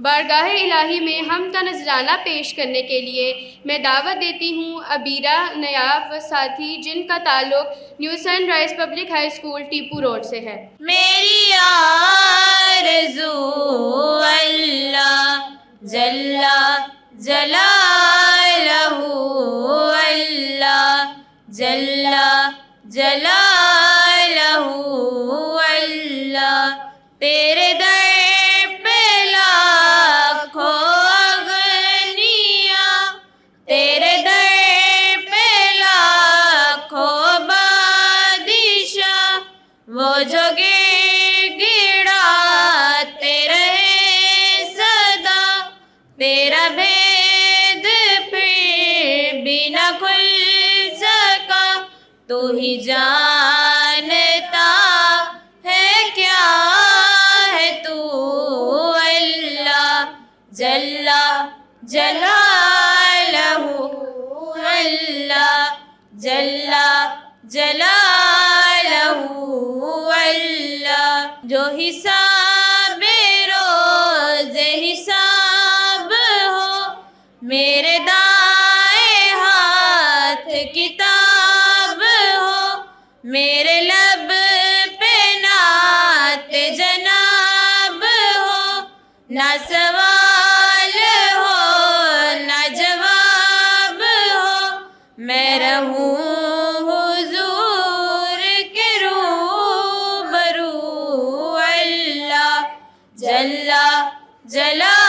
بارگاہ الہی میں حمد کا نذرانہ پیش کرنے کے لیے میں دعوت دیتی ہوں عبیرہ نیاب و ساتھی، جن کا تعلق New Sun Rise Public High School Tipu Road سے ہے۔ میری آرزو اللہ جل جلالہ، اللہ جل جلالہ، اللہ تیرے در پہ لاکھوں اغنیا، تیرے در پہ لاکھوں بادشاہ، وہ جو گڑاتے رہے صدا، تیرا بھید پھر بھی نہ کھل سکا، تو ہی جانتا ہے کیا ہے تو، اللہ جل جلالہ، اللہ جل جلالہ، اللہ جو حساب روز حساب ہو، میرے دائیں ہاتھ کتاب ہو، میرے لب پہ نعت جناب ہو، نہ سوال ہو نہ جواب ہو، میں رہوں حضور کے روبرو، اللہ جل جلالہ۔